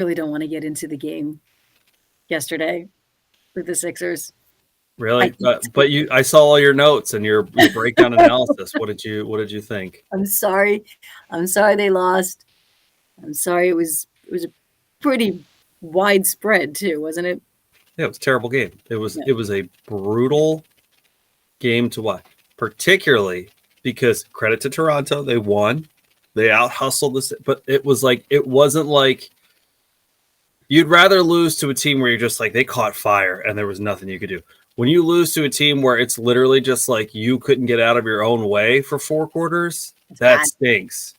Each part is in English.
really don't want to get into the game yesterday with the Sixers. Really? I saw all your notes and your breakdown analysis. What did you think? I'm sorry. I'm sorry they lost. I'm sorry it was a pretty widespread too, wasn't it? Yeah, it was a terrible game. It was a brutal game to watch, particularly because credit to Toronto, they won. They out hustled this, but it wasn't like you'd rather lose to a team where you're just like they caught fire and there was nothing you could do. When you lose to a team where it's literally just like you couldn't get out of your own way for 4 quarters, that stinks.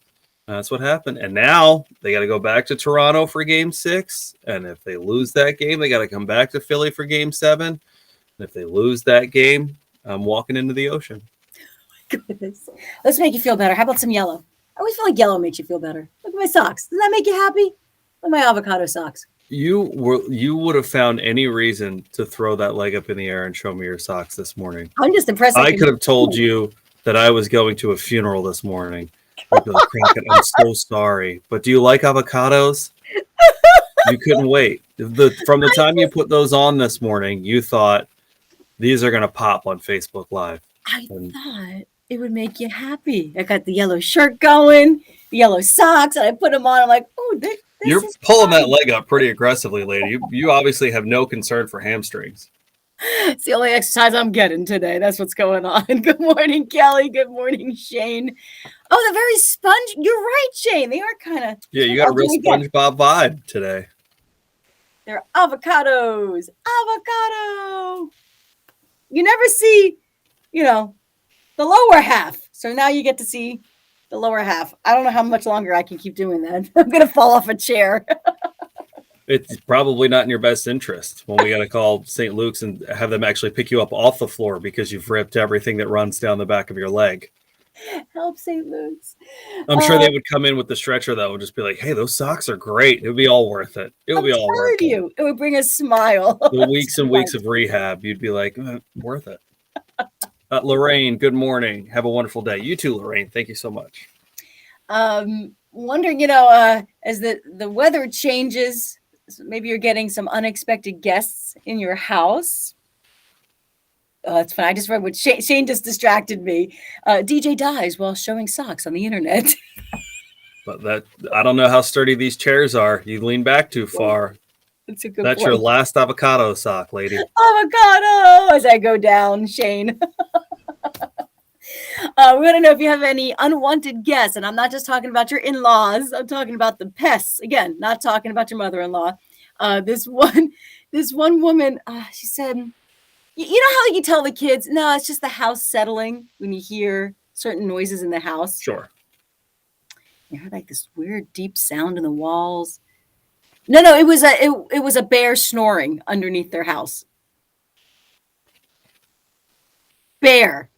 That's what happened. And now they got to go back to Toronto for game 6. And if they lose that game, they got to come back to Philly for game 7. And if they lose that game, I'm walking into the ocean. Oh my goodness. Let's make you feel better. How about some yellow? I always feel like yellow makes you feel better. Look at my socks. Does that make you happy? Look at my avocado socks. You would have found any reason to throw that leg up in the air and show me your socks this morning. I'm just impressed. I could have told you that I was going to a funeral this morning. I'm so sorry, but do you like avocados? You couldn't wait. From the time you put those on this morning, you thought these are going to pop on Facebook Live. I thought it would make you happy. I got the yellow shirt going, the yellow socks, and I put them on. I'm like, oh, you're pulling that leg up pretty aggressively, lady. You obviously have no concern for hamstrings. It's the only exercise I'm getting today. That's what's going on. Good morning, Kelly. Good morning, Shane. Oh, the very sponge. You're right, Shane. They are kind of. Yeah, you got a real SpongeBob vibe today. They're avocados. Avocado. You never see, the lower half. So now you get to see the lower half. I don't know how much longer I can keep doing that. I'm going to fall off a chair. It's probably not in your best interest when we got to call St. Luke's and have them actually pick you up off the floor because you've ripped everything that runs down the back of your leg. Help St. Luke's. I'm sure they would come in with the stretcher that would just be like, hey, those socks are great. It would be all worth it. It would be all worth it. It would bring a smile. The weeks and weeks of rehab, you'd be like, worth it. Lorraine, good morning. Have a wonderful day. You too, Lorraine. Thank you so much. Wondering, as the weather changes, maybe you're getting some unexpected guests in your house. Oh, that's fun. I just read what Shane just distracted me. DJ dies while showing socks on the internet. But I don't know how sturdy these chairs are. You lean back too far. That's a good That's point. your last avocado sock, lady. Avocado as I go down, Shane. We want to know if you have any unwanted guests, and I'm not just talking about your in-laws. I'm talking about the pests. Again, not talking about your mother-in-law. This one woman, she said, you know how you tell the kids, no, it's just the house settling when you hear certain noises in the house? Sure. You heard like this weird deep sound in the walls. No, it was a bear snoring underneath their house. Bear.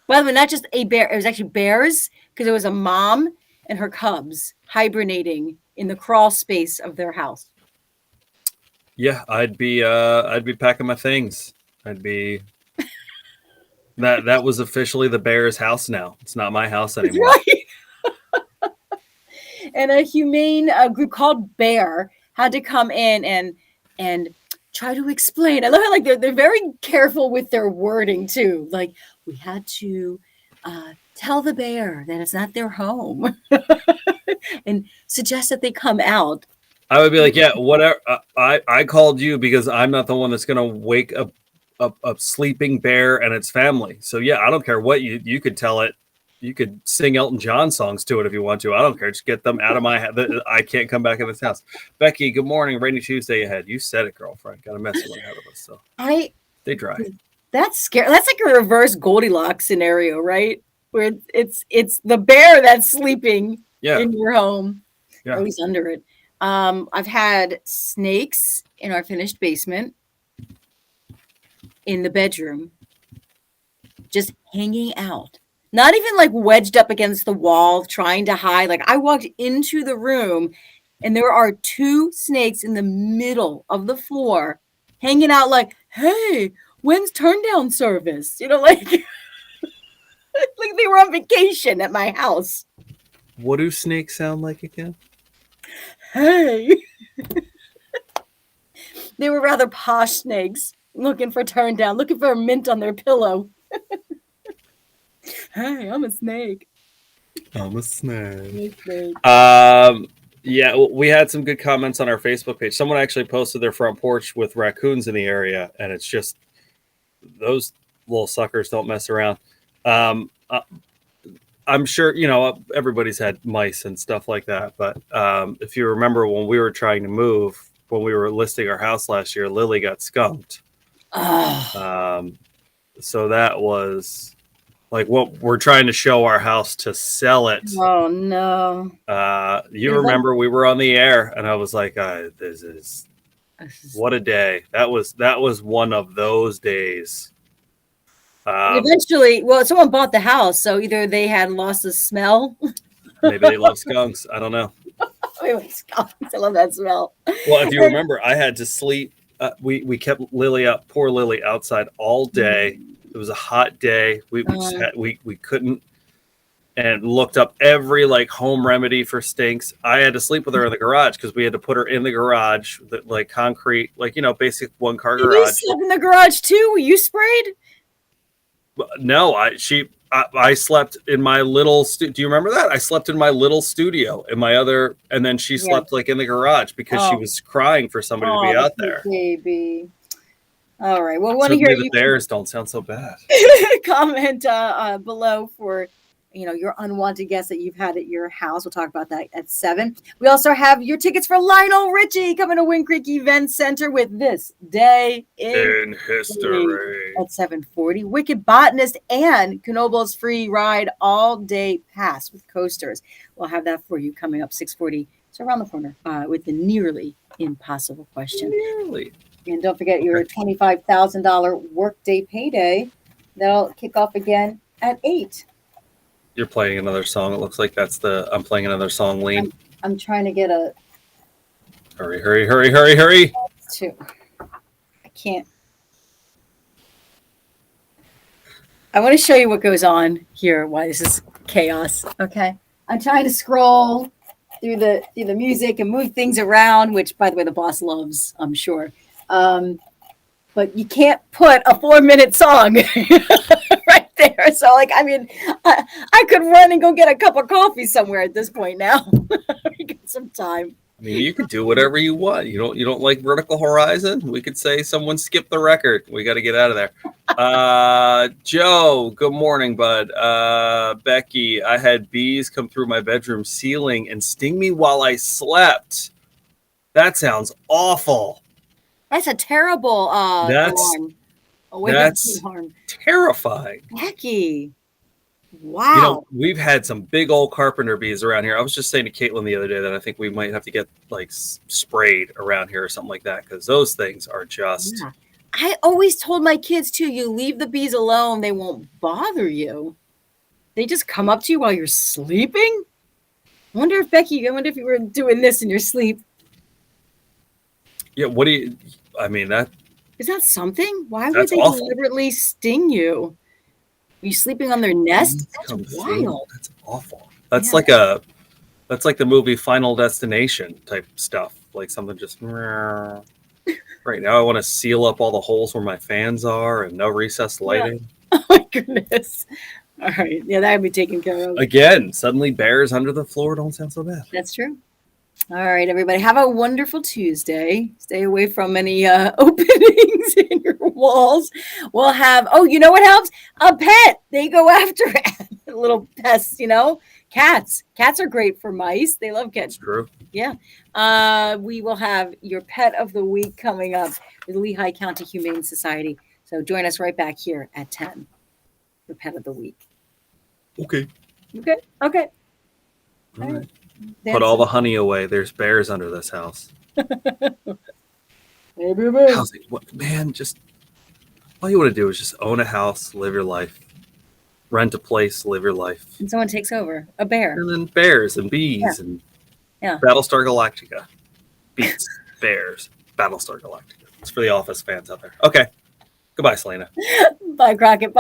By the way, not just a bear. It was actually bears because it was a mom and her cubs hibernating in the crawl space of their house. Yeah, I'd be packing my things. I'd be that was officially the bear's house now. It's not my house anymore. Right. And a humane group called Bear had to come in and try to explain. I love how like they're very careful with their wording too. Like we had to tell the bear that it's not their home and suggest that they come out. I would be like, yeah, whatever. I called you because I'm not the one that's going to wake up a sleeping bear and its family. So yeah, I don't care what you could tell it. You could sing Elton John songs to it if you want to. I don't care. Just get them out of my head. I can't come back in this house. Becky, good morning. Rainy Tuesday ahead. You said it, girlfriend. Got a messy one ahead of us. So they dry. That's scary. That's like a reverse Goldilocks scenario, right? Where it's the bear that's sleeping in your home, or at least under it. I've had snakes in our finished basement, in the bedroom, just hanging out. Not even like wedged up against the wall, trying to hide. Like I walked into the room and there are 2 snakes in the middle of the floor hanging out like, hey, when's turn down service? Like, like they were on vacation at my house. What do snakes sound like again? Hey. They were rather posh snakes, looking for turn down, looking for a mint on their pillow. Hey, I'm a snake. I'm a snake. Yeah, we had some good comments on our Facebook page. Someone actually posted their front porch with raccoons in the area, and it's just those little suckers don't mess around. I'm sure, you know, everybody's had mice and stuff like that. But if you remember when we were trying to move, when we were listing our house last year, Lily got skunked. So that was like what we're trying to show our house to sell it. Oh, no. You remember we were on the air and I was like, this is what a day. That was one of those days. Eventually, well, someone bought the house, so either they had lost the smell. Maybe they love skunks. I don't know. Skunks. I love that smell. Well, if you remember, I had to sleep. We kept Lily up, poor Lily, outside all day. It was a hot day. We couldn't, and looked up every like home remedy for stinks. I had to sleep with her in the garage because we had to put her in the garage, like concrete, like, you know, basic one car garage. You slept in the garage too? Were you sprayed? No, I slept in my little do you remember that? I slept in my little studio in my other, and then she slept like in the garage because she was crying for somebody to be out there. Baby. All right. Well, I want to hear the bears don't sound so bad. Comment below for, you know, your unwanted guests that you've had at your house. We'll talk about that at 7. We also have your tickets for Lionel Richie coming to Wind Creek Event Center with This Day in History at 7:40. Wicked Botanist and KNOEBELS free ride all day pass with coasters. We'll have that for you coming up 6:40. So around the corner with the nearly impossible question. Nearly. And don't forget your $25,000 workday payday. That'll kick off again at 8. You're playing another song. It looks like that's I'm playing another song, Lean. I'm trying to get a... Hurry, hurry, hurry, hurry, hurry. 2. I can't. I want to show you what goes on here, why this is chaos. Okay. I'm trying to scroll through the music and move things around, which, by the way, the boss loves, I'm sure. But you can't put a 4-minute song right there. So, like, I mean, I could run and go get a cup of coffee somewhere at this point now. We got some time. I mean, you could do whatever you want. You don't like Vertical Horizon? We could say someone skipped the record. We got to get out of there. Joe, good morning, bud. Becky, I had bees come through my bedroom ceiling and sting me while I slept. That sounds awful. That's a terrible alarm. That's terrifying. Becky. Wow. You know, we've had some big old carpenter bees around here. I was just saying to Caitlin the other day that I think we might have to get like sprayed around here or something like that, because those things are just... Yeah. I always told my kids too, you leave the bees alone, they won't bother you. They just come up to you while you're sleeping. I wonder if you were doing this in your sleep. Yeah, what do you... I mean, that... Is that something? Why would they deliberately sting you? Are you sleeping on their nest? That's wild. That's awful. That's like the movie Final Destination type stuff. Like something just... Right now I want to seal up all the holes where my fans are and no recessed lighting. Yeah. Oh my goodness. All right. Yeah, that would be taken care of. Again, suddenly bears under the floor don't sound so bad. That's true. All right, everybody. Have a wonderful Tuesday. Stay away from any openings in your walls. We'll have, you know what helps? A pet. They go after it. Little pests, you know. Cats. Cats are great for mice. They love cats. True. Yeah. We will have your pet of the week coming up with Lehigh County Humane Society. So join us right back here at 10 for pet of the week. Okay. Okay. Okay. All right. Put all the honey away. There's bears under this house. Man, just all you want to do is just own a house, live your life. Rent a place, live your life. And someone takes over. A bear. And then bears and bees and Battlestar Galactica. Beats, bears, Battlestar Galactica. It's for the Office fans out there. Okay. Goodbye, Selena. Bye, Crockett. Bye.